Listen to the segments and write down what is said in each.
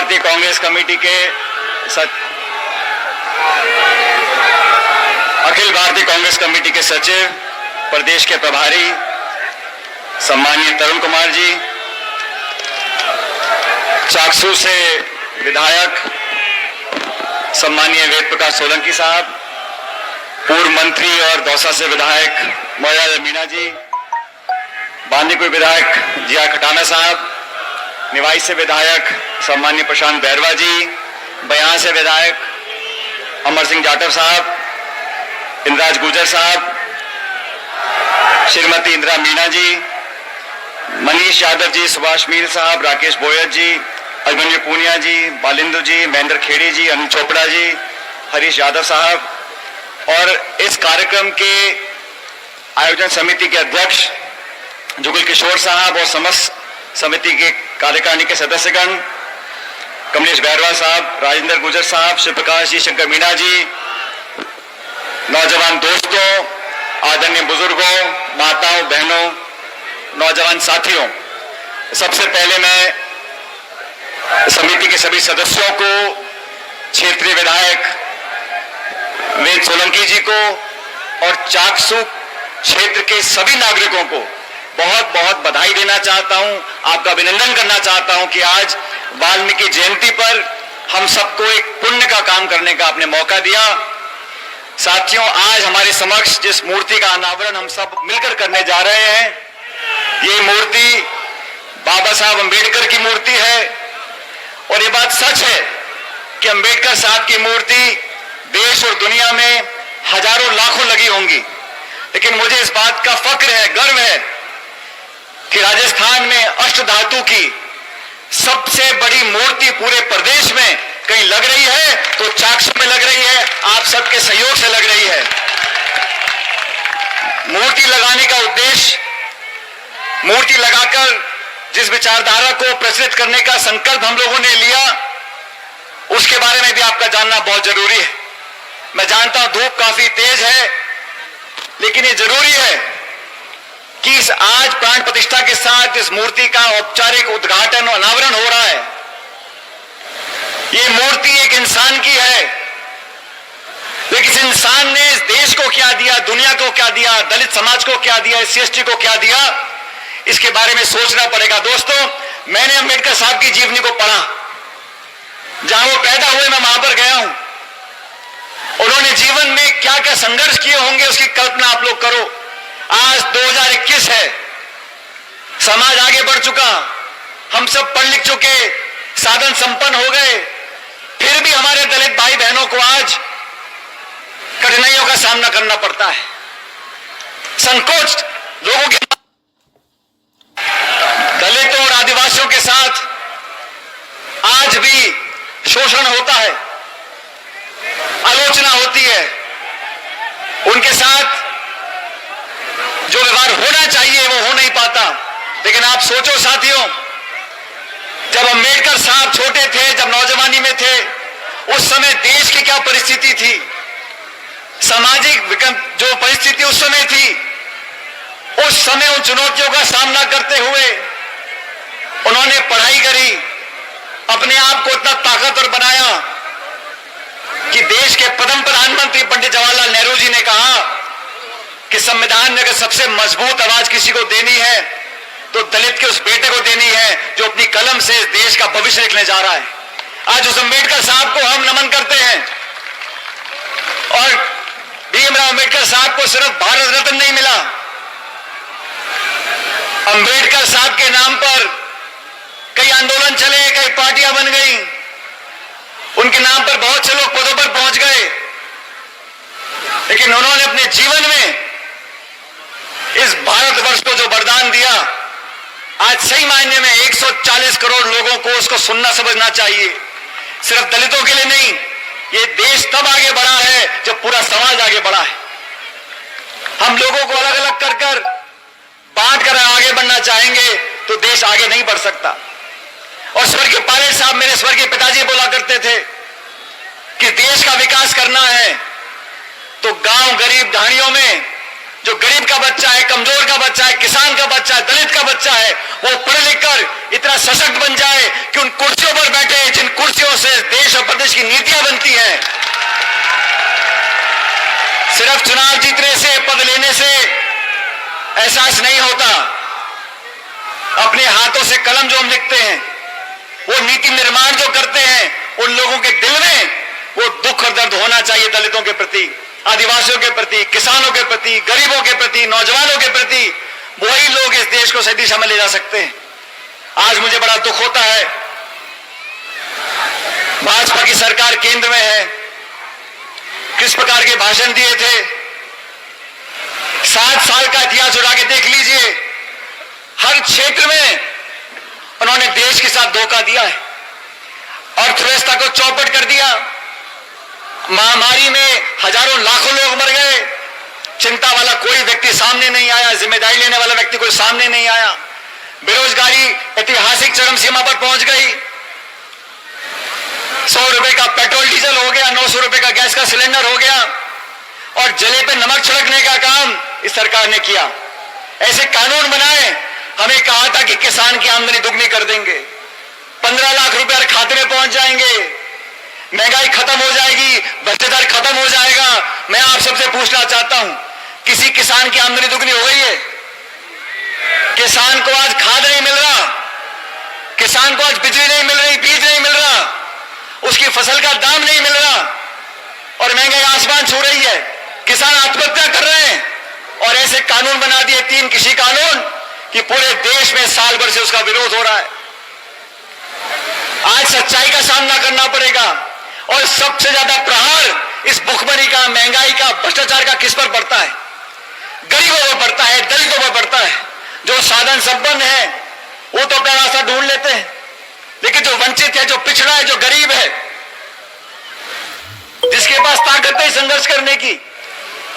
भारतीय कांग्रेस कमेटी के अखिल भारतीय कांग्रेस कमेटी के सचिव, प्रदेश के प्रभारी सम्माननीय तरुण कुमार जी, चाकसू से विधायक सम्माननीय वेद प्रकाश सोलंकी साहब, पूर्व मंत्री और दौसा से विधायक मौलाना मीना जी, बांदीकुई विधायक जिया खटाना साहब, निवाई से विधायक सम्माननीय प्रशांत बैरवा जी, बयां से विधायक अमर सिंह जाटव साहब, इंद्राज गुजर साहब, श्रीमती इंदिरा मीना जी, मनीष यादव जी, सुभाष मीर साहब, राकेश बोयत जी, अभिमन्यु पूनिया जी, बालिंदु जी, महेंद्र खेड़ी जी, अनिल चोपड़ा जी, हरीश यादव साहब और इस कार्यक्रम के आयोजन समिति के अध्यक्ष जुगल किशोर साहब और समस्त समिति के कार्यकारिणी के सदस्यगण कमलेश बैरवा साहब, राजेंद्र गुजर साहब, शिव प्रकाश जी, शंकर मीणा जी, नौजवान दोस्तों, आदरणीय बुजुर्गों, माताओं, बहनों, नौजवान साथियों, सबसे पहले मैं समिति के सभी सदस्यों को, क्षेत्रीय विधायक वेद सोलंकी जी को और चाकसू क्षेत्र के सभी नागरिकों को बहुत बहुत बधाई देना चाहता हूं, आपका अभिनंदन करना चाहता हूं कि आज वाल्मीकि जयंती पर हम सबको एक पुण्य का काम करने का आपने मौका दिया। साथियों, आज हमारे समक्ष जिस मूर्ति का अनावरण हम सब मिलकर करने जा रहे हैं, ये मूर्ति बाबा साहब अंबेडकर की मूर्ति है और ये बात सच है कि अंबेडकर साहब की मूर्ति देश और दुनिया में हजारों लाखों लगी होंगी, लेकिन मुझे इस बात का फक्र है, गर्व है कि राजस्थान में अष्टधातु की सबसे बड़ी मूर्ति पूरे प्रदेश में कहीं लग रही है तो चाकसू में लग रही है, आप सबके सहयोग से लग रही है। मूर्ति लगाने का उद्देश्य, मूर्ति लगाकर जिस विचारधारा को प्रचलित करने का संकल्प हम लोगों ने लिया, उसके बारे में भी आपका जानना बहुत जरूरी है। मैं जानता हूं धूप काफी तेज है, लेकिन ये जरूरी है कि इस आज प्राण प्रतिष्ठा के साथ इस मूर्ति का औपचारिक उद्घाटन और अनावरण हो रहा है। ये मूर्ति एक इंसान की है, लेकिन इस इंसान ने इस देश को क्या दिया, दुनिया को क्या दिया, दलित समाज को क्या दिया, SC/ST को क्या दिया, इसके बारे में सोचना पड़ेगा। दोस्तों, मैंने अंबेडकर साहब की जीवनी को पढ़ा, जहां वो पैदा हुए मैं वहां पर गया हूं। उन्होंने जीवन में क्या क्या संघर्ष किए होंगे उसकी कल्पना आप लोग करो। आज 2021 है, समाज आगे बढ़ चुका, हम सब पढ़ लिख चुके, साधन संपन्न हो गए, फिर भी हमारे दलित भाई बहनों को आज कठिनाइयों का सामना करना पड़ता है। संकोच लोगों के, दलितों और आदिवासियों के साथ आज भी शोषण होता है, आलोचना होती है, उनके साथ जो व्यवहार होना चाहिए वो हो नहीं पाता। लेकिन आप सोचो साथियों, जब अंबेडकर साहब छोटे थे, जब नौजवानी में थे, उस समय देश की क्या परिस्थिति थी, सामाजिक जो परिस्थिति उस समय थी, उस समय उन चुनौतियों का सामना करते हुए उन्होंने पढ़ाई करी, अपने आप को इतना ताकतवर बनाया कि देश के प्रथम प्रधानमंत्री पंडित जवाहरलाल नेहरू जी ने कहा कि संविधान में अगर सबसे मजबूत आवाज किसी को देनी है तो दलित के उस बेटे को देनी है जो अपनी कलम से इस देश का भविष्य लिखने जा रहा है। आज उस अंबेडकर साहब को हम नमन करते हैं और भीमराव अंबेडकर साहब को सिर्फ भारत रत्न नहीं मिला, अंबेडकर साहब के नाम पर कई आंदोलन चले, कई पार्टियां बन गई, उनके नाम पर बहुत से लोग पदों पर पहुंच गए, लेकिन उन्होंने अपने जीवन में इस भारतवर्ष को जो वरदान दिया, आज सही मायने में 140 करोड़ लोगों को उसको सुनना समझना चाहिए। सिर्फ दलितों के लिए नहीं, ये देश तब आगे बढ़ा है जब पूरा समाज आगे बढ़ा है। हम लोगों को अलग अलग कर कर बांट कर आगे बढ़ना चाहेंगे तो देश आगे नहीं बढ़ सकता। और स्वर्गीय पायलट साहब, मेरे स्वर्गीय पिताजी बोला करते थे कि देश का विकास करना है तो गांव गरीब ढाणियों में जो गरीब का बच्चा है, कमजोर का बच्चा है, किसान का बच्चा है, दलित का बच्चा है, वो पढ़ लिख कर इतना सशक्त बन जाए कि उन कुर्सियों पर बैठे जिन कुर्सियों से देश और प्रदेश की नीतियां बनती हैं। सिर्फ चुनाव जीतने से, पद लेने से एहसास नहीं होता। अपने हाथों से कलम जो हम लिखते हैं, वो नीति निर्माण जो करते हैं, उन लोगों के दिल में वो दुख और दर्द होना चाहिए दलितों के प्रति, आदिवासियों के प्रति, किसानों के प्रति, गरीबों के प्रति, नौजवानों के प्रति। वही लोग इस देश को सही दिशा में ले जा सकते हैं। आज मुझे बड़ा दुख होता है, भाजपा की सरकार केंद्र में है, किस प्रकार के भाषण दिए थे। 7 साल का इतिहास उड़ा के देख लीजिए, हर क्षेत्र में उन्होंने देश के साथ धोखा दिया है, अर्थव्यवस्था को चौपट कर दिया। महामारी में हजारों लाखों लोग मर गए, चिंता वाला कोई व्यक्ति सामने नहीं आया, जिम्मेदारी लेने वाला व्यक्ति कोई सामने नहीं आया। बेरोजगारी ऐतिहासिक चरम सीमा पर पहुंच गई। 100 रुपए का पेट्रोल डीजल हो गया, 900 रुपए का गैस का सिलेंडर हो गया, और जले पे नमक छिड़कने का काम इस सरकार ने किया। ऐसे कानून बनाए, हमें कहा था कि किसान की आमदनी दुगनी कर देंगे, 15 लाख रुपए हर खाते में पहुंच जाएंगे, महंगाई खत्म हो जाएगी, भ्रष्टाचार खत्म हो जाएगा। मैं आप सबसे पूछना चाहता हूं, किसी किसान की आमदनी दुगनी हो गई है? किसान को आज खाद नहीं मिल रहा, किसान को आज बिजली नहीं मिल रही, बीज नहीं मिल रहा, उसकी फसल का दाम नहीं मिल रहा, और महंगाई आसमान छू रही है। किसान आत्महत्या कर रहे हैं, और ऐसे कानून बना दिए 3 कृषि कानून कि पूरे देश में साल भर से उसका विरोध हो रहा है। आज सच्चाई का सामना करना पड़ेगा, और सबसे ज्यादा प्रहार इस भुखमरी का, महंगाई का, भ्रष्टाचार का किस पर पड़ता है? गरीबों पर पड़ता है, दलितों पर पड़ता है। जो साधन संपन्न है वो तो अपना रास्ता ढूंढ लेते हैं, लेकिन जो वंचित है, जो पिछड़ा है, जो गरीब है, जिसके पास ताकत है संघर्ष करने की,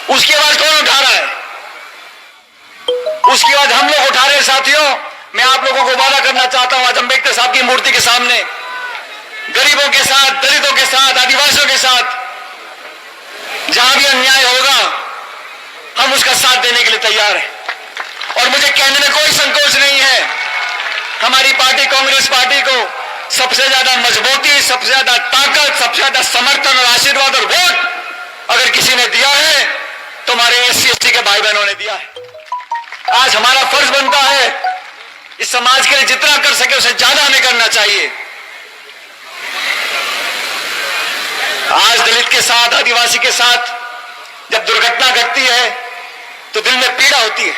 उसकी आवाज कौन उठा रहा है? उसकी आवाज हम लोग उठा रहे हैं। साथियों, मैं आप लोगों को वादा करना चाहता हूं, आज अम्बेडकर साहब की मूर्ति के सामने गरीबों के साथ, दलितों के साथ, आदिवासियों के साथ जहां भी अन्याय होगा, हम उसका साथ देने के लिए तैयार हैं। और मुझे कहने में कोई संकोच नहीं है, हमारी पार्टी कांग्रेस पार्टी को सबसे ज्यादा मजबूती, सबसे ज्यादा ताकत, सबसे ज्यादा समर्थन और आशीर्वाद और वोट अगर किसी ने दिया है तो हमारे SC/ST के भाई बहनों ने दिया है। आज हमारा फर्ज बनता है, इस समाज के लिए जितना कर सके उसे ज्यादा हमें करना चाहिए। आज दलित के साथ, आदिवासी के साथ जब दुर्घटना घटती है तो दिल में पीड़ा होती है।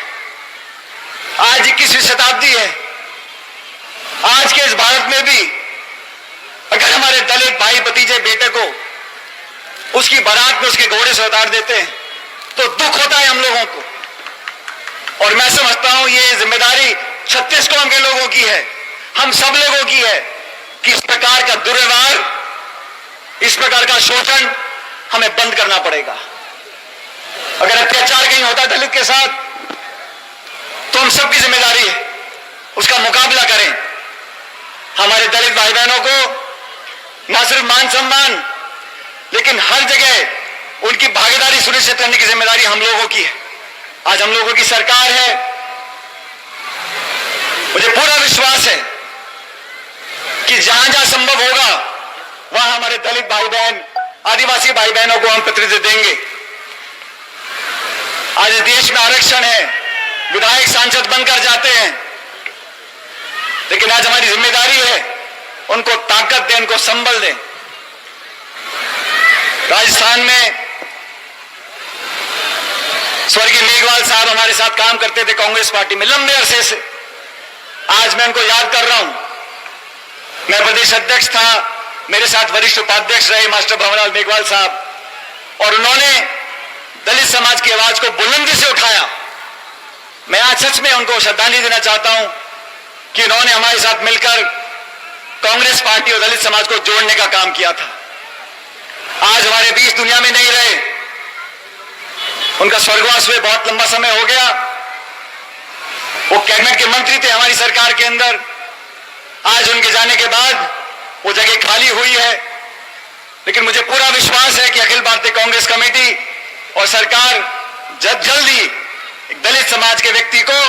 आज 21वीं शताब्दी है, आज के इस भारत में भी अगर हमारे दलित भाई, भतीजे, बेटे को उसकी बारात में उसके घोड़े से उतार देते हैं तो दुख होता है हम लोगों को। और मैं समझता हूं ये जिम्मेदारी छत्तीस कौम के लोगों की है, हम सब लोगों की है कि इस प्रकार का दुर्व्यवहार, इस प्रकार का शोषण हमें बंद करना पड़ेगा। अगर अत्याचार कहीं होता है दलित के साथ तो हम सबकी जिम्मेदारी है उसका मुकाबला करें। हमारे दलित भाई बहनों को न सिर्फ मान सम्मान, लेकिन हर जगह उनकी भागीदारी सुनिश्चित करने की जिम्मेदारी हम लोगों की है। आज हम लोगों की सरकार है, मुझे पूरा विश्वास है कि जहां जहां संभव होगा वहां हमारे दलित भाई बहन, आदिवासी भाई बहनों को हम प्रतिनिधित्व देंगे। आज देश में आरक्षण है, विधायक सांसद बनकर जाते हैं, लेकिन आज हमारी जिम्मेदारी है उनको ताकत दें, उनको संबल दें। राजस्थान में स्वर्गीय मेघवाल साहब हमारे साथ काम करते थे कांग्रेस पार्टी में लंबे अरसे से। आज मैं उनको याद कर रहा हूं। मैं प्रदेश अध्यक्ष था, मेरे साथ वरिष्ठ उपाध्यक्ष रहे मास्टर भंवरलाल मेघवाल साहब, और उन्होंने दलित समाज की आवाज को बुलंदी से उठाया। मैं आज सच में उनको श्रद्धांजलि देना चाहता हूं कि उन्होंने हमारे साथ मिलकर कांग्रेस पार्टी और दलित समाज को जोड़ने का काम किया था। आज हमारे बीच दुनिया में नहीं रहे, उनका स्वर्गवास हुए बहुत लंबा समय हो गया। वो कैबिनेट के मंत्री थे हमारी सरकार के अंदर। आज उनके जाने के बाद वो जगह खाली हुई है, लेकिन मुझे पूरा विश्वास है कि अखिल भारतीय कांग्रेस कमेटी और सरकार जल्द ही एक दलित समाज के व्यक्ति को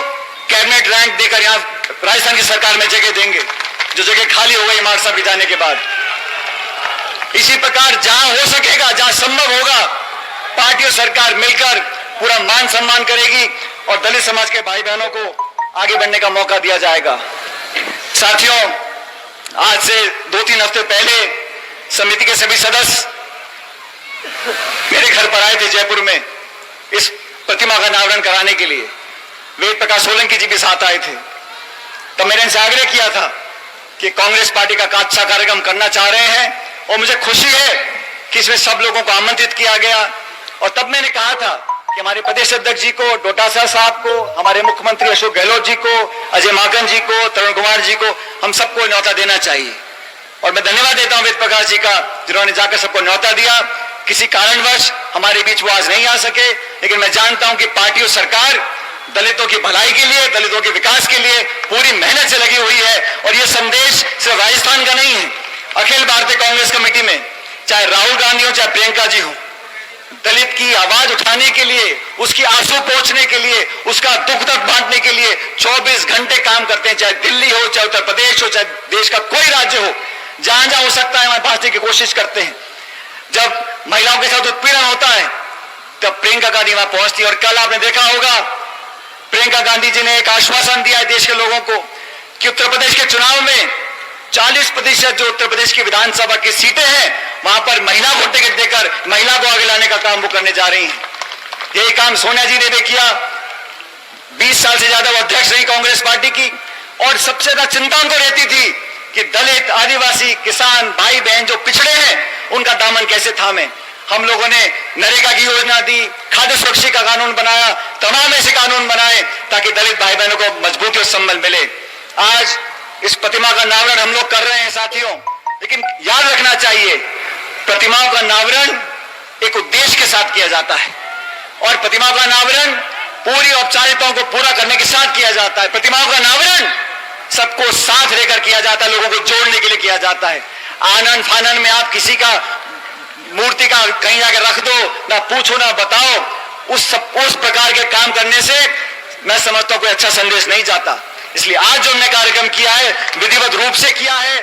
कैबिनेट रैंक देकर यहां राजस्थान की सरकार में जगह देंगे, जो जगह खाली हो गई इमारत साहब के जाने के बाद। इसी प्रकार जहां हो सकेगा, जहां संभव होगा, पार्टी और सरकार मिलकर पूरा मान सम्मान करेगी और दलित समाज के भाई बहनों को आगे बढ़ने का मौका दिया जाएगा। साथियों, आज से 2-3 हफ्ते पहले समिति के सभी सदस्य मेरे घर पर आए थे जयपुर में इस प्रतिमा का अनावरण कराने के लिए। वेद प्रकाश सोलंकी जी भी साथ आए थे। तब मैंने इनसे आग्रह किया था कि कांग्रेस पार्टी का अच्छा कार्यक्रम करना चाह रहे हैं और मुझे खुशी है कि इसमें सब लोगों को आमंत्रित किया गया। और तब मैंने कहा था कि हमारे प्रदेश अध्यक्ष जी को, डोटासरा साहब को, हमारे मुख्यमंत्री अशोक गहलोत जी को, अजय माकन जी को, तरुण कुमार जी को, हम सबको न्योता देना चाहिए। और मैं धन्यवाद देता हूं वेद प्रकाश जी का, जिन्होंने जाकर सबको न्योता दिया। किसी कारणवश हमारे बीच वो आज नहीं आ सके, लेकिन मैं जानता हूं कि पार्टी और सरकार दलितों की भलाई के लिए, दलितों के विकास के लिए पूरी मेहनत से लगी हुई है। और यह संदेश सिर्फ राजस्थान का नहीं है, अखिल भारतीय कांग्रेस कमेटी में चाहे राहुल गांधी हो चाहे प्रियंका जी हो, दलित की आवाज उठाने के लिए, उसकी आंसू पोंछने के लिए, उसका दुख दर्द बांटने के लिए 24 घंटे काम करते हैं। चाहे दिल्ली हो, चाहे उत्तर प्रदेश हो, चाहे देश का कोई राज्य हो, जहां जहां हो सकता है वहां पहुंचने की कोशिश करते हैं। जब महिलाओं के साथ उत्पीड़न होता है तब प्रियंका गांधी वहां पहुंचती है। और कल आपने देखा होगा प्रियंका गांधी जी ने एक आश्वासन दिया है देश के लोगों को कि उत्तर प्रदेश के चुनाव में 40% जो उत्तर प्रदेश की विधानसभा की सीटें हैं वहां पर महिला को टिकट देकर महिला को आगे लाने का काम वो करने जा रही हैं। यही काम सोनिया जी ने भी किया। 20 साल से ज्यादा वो अध्यक्ष रही कांग्रेस पार्टी की और सबसे ज्यादा चिंता उनको रहती थी कि दलित, आदिवासी, किसान, भाई बहन जो पिछड़े हैं उनका दामन कैसे थामे। हम लोगों ने नरेगा की योजना दी, खाद्य सुरक्षा का कानून बनाया, तमाम ऐसे कानून बनाए ताकि दलित भाई बहनों को मजबूती और संबल मिले। आज इस प्रतिमा का अनावरण हम लोग कर रहे हैं साथियों, लेकिन याद रखना चाहिए प्रतिमाओं का अनावरण एक उद्देश्य के साथ किया जाता है और प्रतिमा का अनावरण पूरी औपचारिकताओं को पूरा करने के साथ किया जाता है। प्रतिमाओं का अनावरण सबको साथ लेकर किया जाता है, लोगों को जोड़ने के लिए किया जाता है। आनंद फानन में आप किसी का मूर्ति का कहीं जाके रख दो, ना पूछो ना बताओ, उस प्रकार के काम करने से मैं समझता हूं कोई अच्छा संदेश नहीं जाता। इसलिए आज जो हमने कार्यक्रम किया है विधिवत रूप से किया है,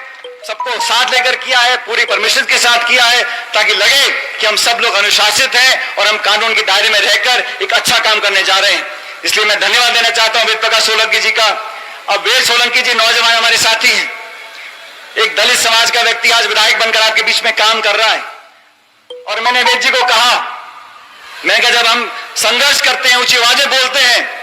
सबको साथ लेकर किया है, पूरी परमिशन के साथ किया है ताकि लगे कि हम सब लोग अनुशासित हैं और हम कानून के दायरे में रहकर एक अच्छा काम करने जा रहे हैं। इसलिए मैं धन्यवाद देना चाहता हूं वेद प्रकाश सोलंकी जी का। अब वेद सोलंकी जी नौजवान हमारे साथी हैं, एक दलित समाज का व्यक्ति आज विधायक बनकर आपके बीच में काम कर रहा है। और मैंने वेद जी को कहा, मैंने कहा जब हम संघर्ष करते हैं, ऊंची आवाजें बोलते हैं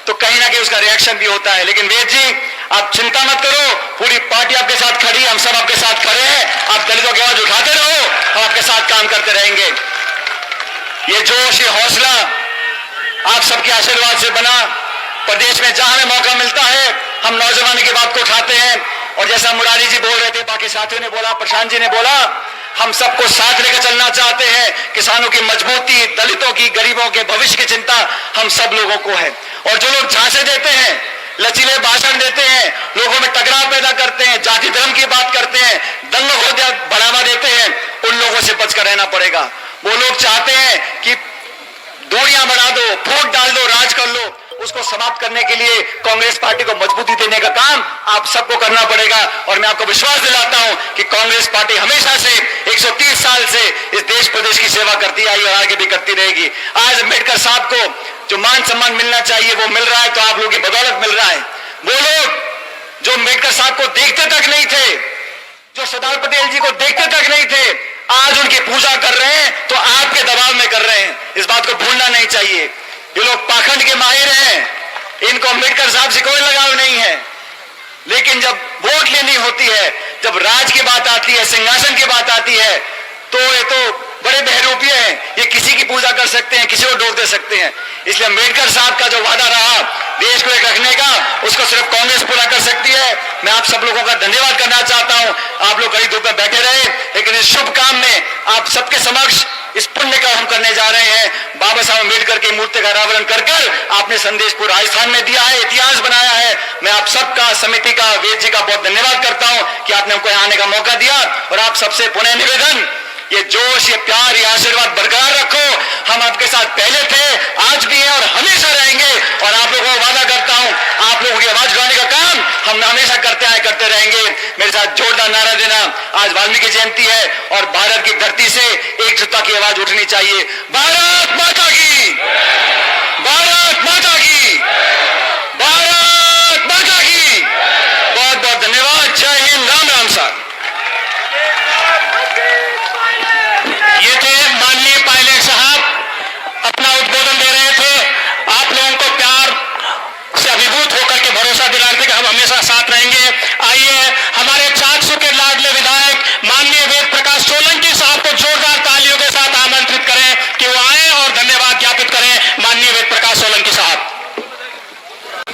तो कहीं ना कहीं उसका रिएक्शन भी होता है। लेकिन वेद जी आप चिंता मत करो, पूरी पार्टी आपके साथ खड़ी है, हम सब आपके साथ खड़े हैं। आप दलितों की आवाज उठाते रहो, हम आपके साथ काम करते रहेंगे। ये जोश, ये हौसला आप सबके आशीर्वाद से बना। प्रदेश में जहां हमें मौका मिलता है हम नौजवानों की बात को उठाते हैं। और जैसा मुरारी जी बोल रहे थे, बाकी साथियों ने बोला, प्रशांत जी ने बोला, हम सबको साथ लेकर चलना चाहते हैं। किसानों की मजबूती, दलितों की, गरीबों के भविष्य की चिंता हम सब लोगों को है। और जो लोग झांसे देते हैं, लचीले भाषण देते हैं, लोगों में टकराव पैदा करते हैं, जाति धर्म की बात करते हैं, दंग को बढ़ावा देते हैं, उन लोगों से बचकर रहना पड़ेगा। वो लोग चाहते हैं कि दूरियां बढ़ा दो, फूट डाल दो, राज कर लो, उसको समाप्त करने के लिए कांग्रेस पार्टी को मजबूती देने का काम आप सबको करना पड़ेगा। और मैं आपको विश्वास दिलाता हूं कि कांग्रेस पार्टी हमेशा से 130 साल से इस देश प्रदेश की सेवा करती आई और आगे भी करती रहेगी। आज अम्बेडकर साहब को जो मान सम्मान मिलना चाहिए वो मिल रहा है, तो आप लोगों की बदौलत मिल रहा है। वो लोग जो अम्बेडकर साहब को देखते तक नहीं थे, जो सरदार पटेल जी को देखते तक नहीं थे, आज उनकी पूजा कर रहे हैं तो आपके दबाव में कर रहे हैं। इस बात को भूलना नहीं चाहिए। ये लोग पाखंड के माहिर हैं, इनको अम्बेडकर साहब से कोई लगाव नहीं है। लेकिन जब वोट लेनी होती है, जब राज की बात आती है, सिंहासन की बात आती है, तो ये तो बड़े बहरूपिये हैं, ये किसी की पूजा कर सकते हैं, किसी को डोब दे सकते हैं। इसलिए अम्बेडकर साहब का जो वादा रहा देश को एक रखने का, उसको सिर्फ कांग्रेस पूरा कर सकती है। मैं आप सब लोगों का धन्यवाद करना चाहता हूं। आप लोग कड़ी धूप में बैठे रहे, लेकिन इस शुभ काम में आप सबके समक्ष इस पुण्य का हम करने जा रहे हैं। बाबा साहब अम्बेडकर की मूर्ति का अनावरण कर आपने संदेश पूरे राजस्थान में दिया है, इतिहास बनाया है। मैं आप सबका, समिति का, वेद जी का बहुत धन्यवाद करता हूं कि आपने हमको यहाँ आने का मौका दिया। और आप सबसे पुनः निवेदन, ये जोश, ये प्यार, ये आशीर्वाद बरकरार रखो। हम आपके साथ पहले थे, आज भी हैं और हमेशा रहेंगे। और आप लोगों को वादा करता हूं, आप लोगों की आवाज उठाने का काम साथ जोरदार नारा देना। आज वाल्मीकि जयंती है और भारत की धरती से एकजुटता की आवाज उठनी चाहिए। भारत माता की, भारत माता की, भारत माता की। बहुत बहुत धन्यवाद। जय हिंद। राम राम साहब। ये थे माननीय पायलट साहब, अपना उद्बोधन दे रहे थे। आप लोगों को प्यार से अभिभूत होकर के भरोसा दिला रहे थे कि हम हमेशा साथ रहेंगे। आइए हमारे चाकसू के लाडले विधायक माननीय वेद प्रकाश सोलंकी साहब को जोरदार तालियों के साथ आमंत्रित करें कि वो आए और धन्यवाद ज्ञापित करें। माननीय वेद प्रकाश सोलंकी साहब।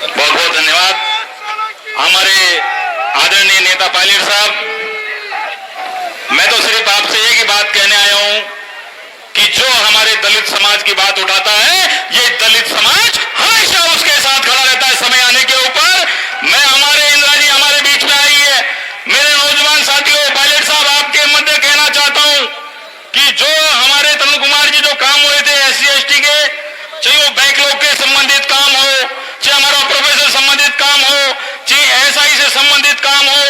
बहुत बहुत धन्यवाद। हमारे आदरणीय नेता पायलट साहब, मैं तो सिर्फ आपसे एक ही बात कहने आया हूं कि जो हमारे दलित समाज की बात उठाता है, ये दलित समाज हमेशा उसके साथ खड़ा रहता है समय आने के ऊपर। मैं हमारे इंदिरा जी हमारे बीच में आई है। मेरे नौजवान साथियों, पायलट साहब आपके मध्य कहना चाहता हूं कि जो हमारे तरुण कुमार जी जो काम हुए थे SC/ST के, चाहे वो बैकलॉग के संबंधित काम हो, चाहे हमारा प्रोफेसर संबंधित काम हो, चाहे SI से संबंधित काम हो,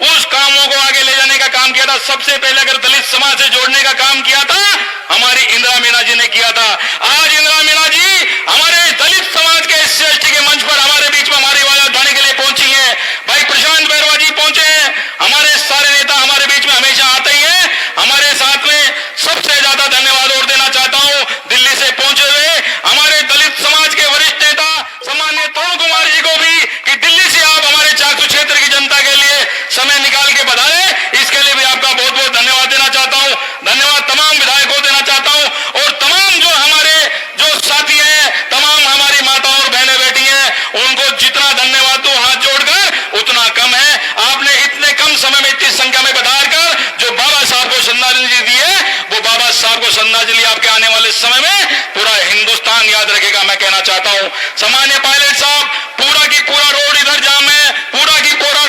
उस कामों को आगे ले जाने का काम किया था। सबसे पहले अगर दलित समाज से जोड़ने का काम किया था, हमारी इंदिरा मीणा जी ने किया था। आज इंदिरा मीणा जी हमारे दलित समाज के SC/ST के मंच पर हमारे बीच में हमारी आवाज उठाने के लिए पहुंची है। भाई प्रशांत बैरवा जी पहुंचे हैं। हमारे सारे नेता हमारे बीच में हमेशा आते ही हैं। हमारे साथ में सबसे ज्यादा धन्यवाद और देना चाहता हूं दिल्ली से पहुंचे हुए हमारे दलित समाज के वरिष्ठ नेता सम्माननीय तरुण कुमार जी को भी, कि दिल्ली से आप हमारे चाकसू क्षेत्र की जनता के लिए समय निकाल के बधाए, इसके लिए भी आपका बहुत बहुत धन्यवाद देना चाहता हूं। धन्यवाद तमाम विधायकों को देना चाहता हूं और तमाम जो हमारे जो साथी हैं, तमाम हमारी माताओं और बहनें बैठी हैं, उनको जितना धन्यवाद दो हाथ जोड़कर उतना कम है। आपने इतने कम समय में इतनी संख्या में बधाकर जो बाबा साहब को श्रद्धांजलि दी है, वो बाबा साहब को श्रद्धांजलि आपके आने वाले समय में पूरा हिंदुस्तान याद रखेगा, मैं कहना चाहता हूं। सामान्य पायलट साहब, पूरा की पूरा रोड इधर जाम है, पूरा की पूरा